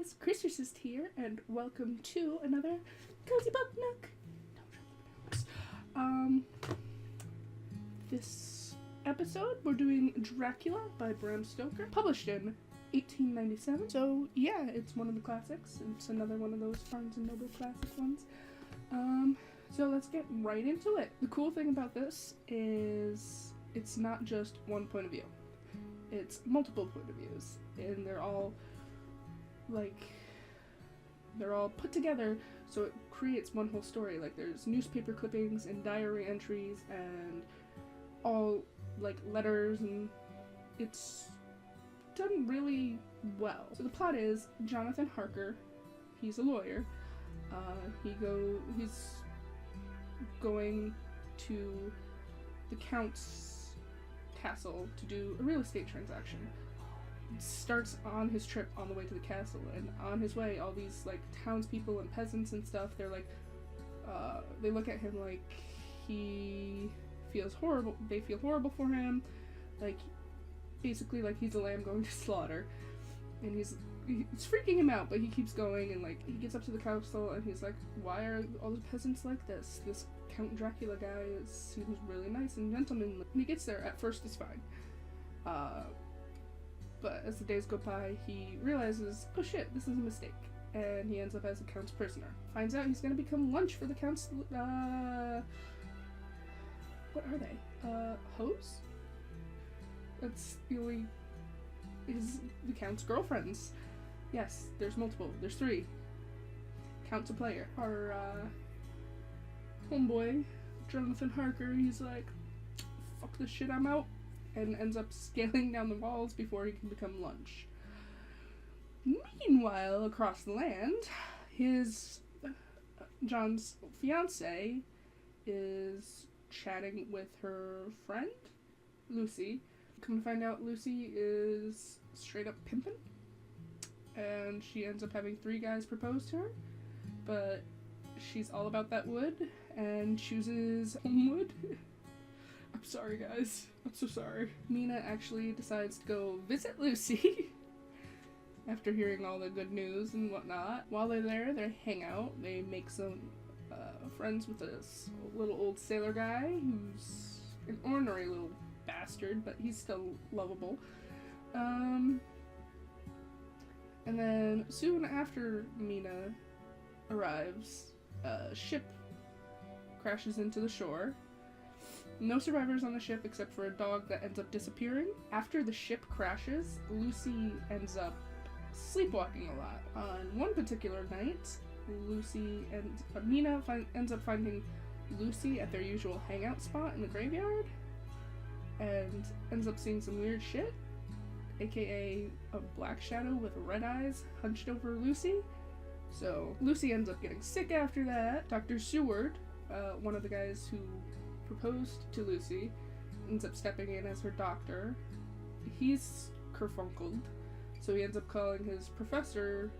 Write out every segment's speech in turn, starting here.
guys, Christmas here, and welcome to another Cozy Book Nook. This episode we're doing Dracula by Bram Stoker, published in 1897. So yeah, it's one of the classics. It's another one of those Barnes & Noble classic ones. So let's get right into it. The cool thing about this is it's not just one point of view. It's multiple point of views, and they're all put together so it creates one whole story. Like, there's newspaper clippings and diary entries and all like letters, and it's done really well. So the plot is Jonathan Harker, he's a lawyer. He's going to the Count's castle to do a real estate transaction. Starts on his trip on the way to the castle, and on his way all these like townspeople and peasants and stuff, they're like they look at him like he feels horrible. They feel horrible for him, like basically like he's a lamb going to slaughter, and it's freaking him out, but he keeps going. And like he gets up to the castle and he's like, why are all the peasants like this? This Count Dracula guy seems really nice and gentlemanly. And he gets there. At first it's fine, but as the days go by, he realizes, oh shit, this is a mistake, and he ends up as the Count's prisoner. Finds out he's gonna become lunch for the Count's, what are they? Hoes? That's the Count's girlfriends. Yes, there's multiple. There's 3. Count's a player. Our, homeboy, Jonathan Harker, he's like, fuck this shit, I'm out. And ends up scaling down the walls before he can become lunch. Meanwhile, across the land, John's fiance is chatting with her friend, Lucy. Come to find out, Lucy is straight up pimping, and she ends up having 3 guys propose to her, but she's all about that wood and chooses Homewood. I'm sorry, guys. I'm so sorry. Mina actually decides to go visit Lucy after hearing all the good news and whatnot. While they're there, they hang out. They make some friends with this little old sailor guy who's an ornery little bastard, but he's still lovable. And then soon after Mina arrives, a ship crashes into the shore. No survivors on the ship except for a dog that ends up disappearing. After the ship crashes, Lucy ends up sleepwalking a lot. On one particular night, Mina ends up finding Lucy at their usual hangout spot in the graveyard, and ends up seeing some weird shit, aka a black shadow with red eyes hunched over Lucy. So Lucy ends up getting sick after that. Dr. Seward, one of the guys who proposed to Lucy, ends up stepping in as her doctor. He's kerfunkled, so he ends up calling his professor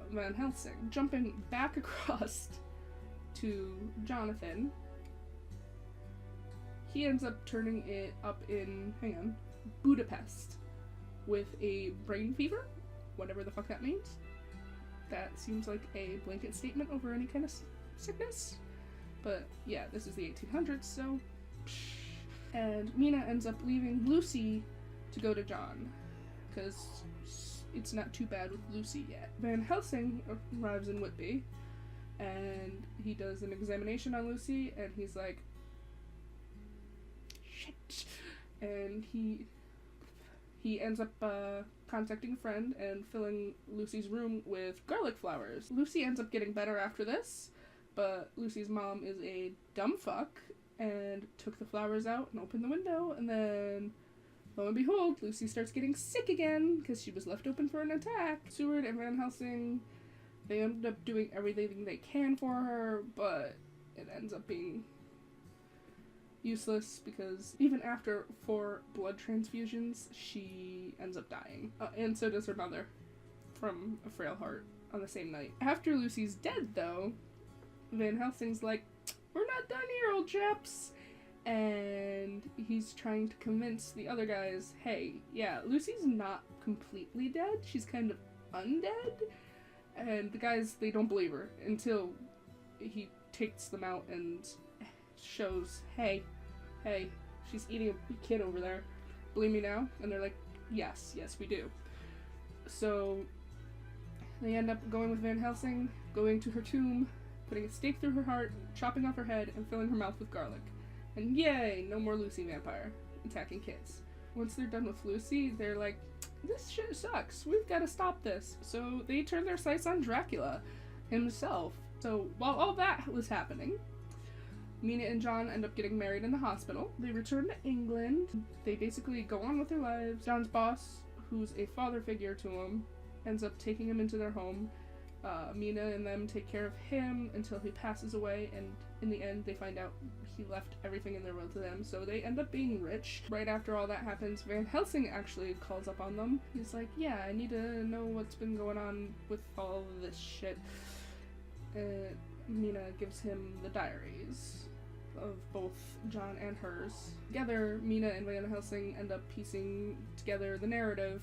Van Helsing. Jumping back across to Jonathan, he ends up turning it up in, Budapest with a brain fever, whatever the fuck that means. That seems like a blanket statement over any kind of sickness. But yeah, this is the 1800s, so psh. And Mina ends up leaving Lucy to go to John, because it's not too bad with Lucy yet. Van Helsing arrives in Whitby, and he does an examination on Lucy, and he's like, shit. And he ends up contacting a friend and filling Lucy's room with garlic flowers. Lucy ends up getting better after this, but Lucy's mom is a dumb fuck and took the flowers out and opened the window, and then lo and behold, Lucy starts getting sick again because she was left open for an attack. Seward and Van Helsing, they end up doing everything they can for her, but it ends up being useless because even after 4 blood transfusions, she ends up dying. And so does her mother from a frail heart on the same night. After Lucy's dead, though, Van Helsing's like, we're not done here, old chaps. And he's trying to convince the other guys, hey, yeah, Lucy's not completely dead. She's kind of undead. And the guys, they don't believe her until he takes them out and shows, hey, she's eating a kid over there. Believe me now? And they're like, yes, we do. So they end up going with Van Helsing, going to her tomb, putting a stake through her heart, chopping off her head, and filling her mouth with garlic. And yay, no more Lucy vampire attacking kids. Once they're done with Lucy, they're like, this shit sucks. We've got to stop this. So they turn their sights on Dracula himself. So while all that was happening, Mina and John end up getting married in the hospital. They return to England. They basically go on with their lives. John's boss, who's a father figure to him, ends up taking him into their home. Mina and them take care of him until he passes away, and in the end they find out he left everything in their will to them, so they end up being rich. Right after all that happens, Van Helsing actually calls up on them. He's like, yeah, I need to know what's been going on with all of this shit. Mina gives him the diaries of both John and hers. Together, Mina and Van Helsing end up piecing together the narrative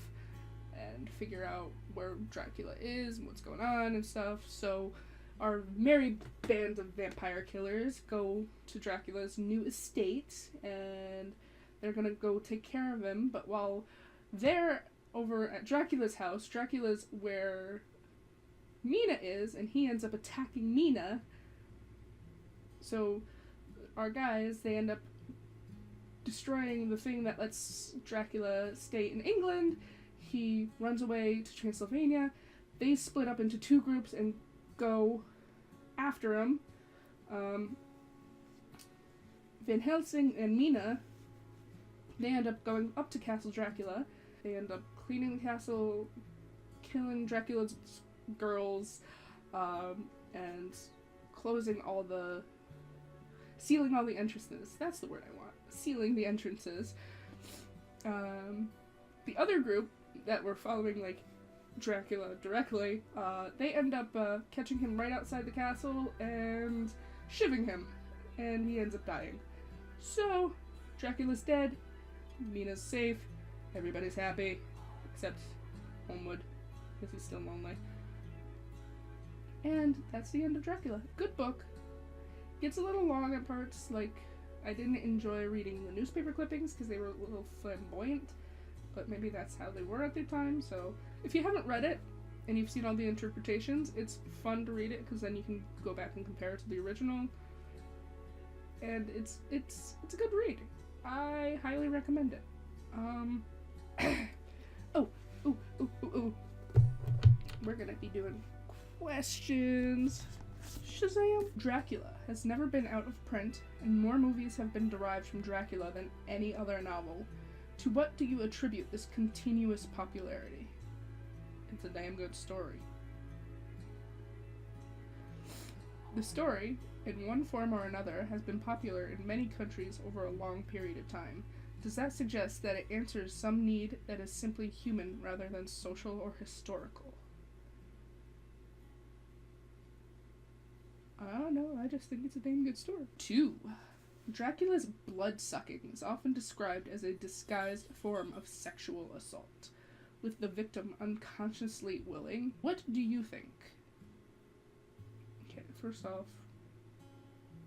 and figure out where Dracula is and what's going on and stuff. So our merry band of vampire killers go to Dracula's new estate, and they're gonna go take care of him. But while they're over at Dracula's house, Dracula's where Mina is, and he ends up attacking Mina. So our guys, they end up destroying the thing that lets Dracula stay in England. He runs away to Transylvania. They split up into two groups and go after him. Van Helsing and Mina, they end up going up to Castle Dracula. They end up cleaning the castle, killing Dracula's girls, and sealing all the entrances. That's the word I want. Sealing the entrances. The other group that were following, like, Dracula directly, they end up catching him right outside the castle and shivving him, and he ends up dying. So, Dracula's dead, Mina's safe, everybody's happy, except Homewood, because he's still lonely. And that's the end of Dracula. Good book. Gets a little long at parts, like, I didn't enjoy reading the newspaper clippings because they were a little flamboyant, but maybe that's how they were at the time. So if you haven't read it and you've seen all the interpretations, it's fun to read it because then you can go back and compare it to the original, and it's a good read. I highly recommend it. We're gonna be doing questions. Shazam! Dracula has never been out of print, and more movies have been derived from Dracula than any other novel. To what do you attribute this continuous popularity? It's a damn good story. The story, in one form or another, has been popular in many countries over a long period of time. Does that suggest that it answers some need that is simply human rather than social or historical? I don't know, I just think it's a damn good story. 2. Dracula's blood-sucking is often described as a disguised form of sexual assault, with the victim unconsciously willing. What do you think? Okay, first off,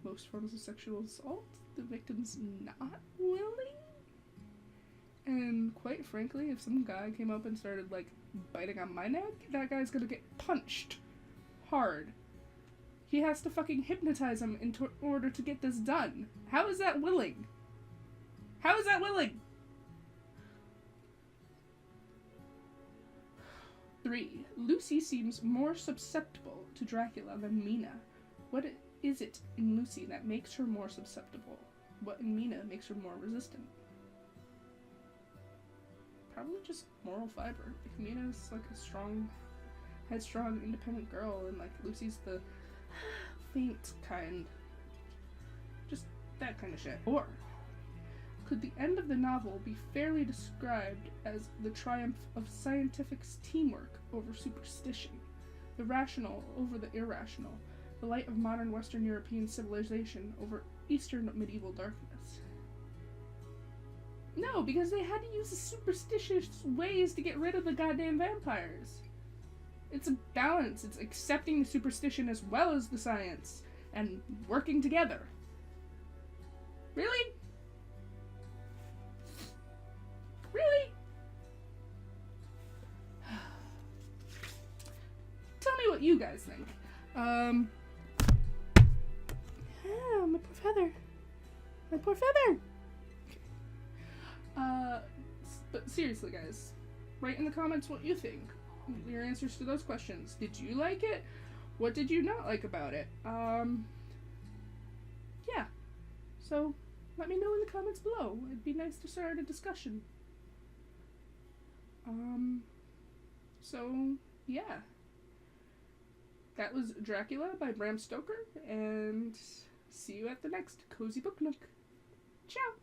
most forms of sexual assault, the victim's not willing? And quite frankly, if some guy came up and started, like, biting on my neck, that guy's gonna get punched hard. He has to fucking hypnotize him in order to get this done. How is that willing? How is that willing? 3. Lucy seems more susceptible to Dracula than Mina. What is it in Lucy that makes her more susceptible? What in Mina makes her more resistant? Probably just moral fiber. Like, Mina's like a strong, headstrong, independent girl, and like Lucy's the faint kind. Just that kind of shit. Or could the end of the novel be fairly described as the triumph of scientific teamwork over superstition, the rational over the irrational, the light of modern Western European civilization over Eastern medieval darkness? No, because they had to use the superstitious ways to get rid of the goddamn vampires. It's a balance. It's accepting the superstition as well as the science and working together. Really? Really? Tell me what you guys think. Yeah, my poor feather. My poor feather. But seriously, guys, write in the comments what you think. Your answers to those questions. Did you like it? What did you not like about it? Yeah. So, let me know in the comments below. It'd be nice to start a discussion. So, yeah. That was Dracula by Bram Stoker, and see you at the next Cozy Book Nook. Ciao!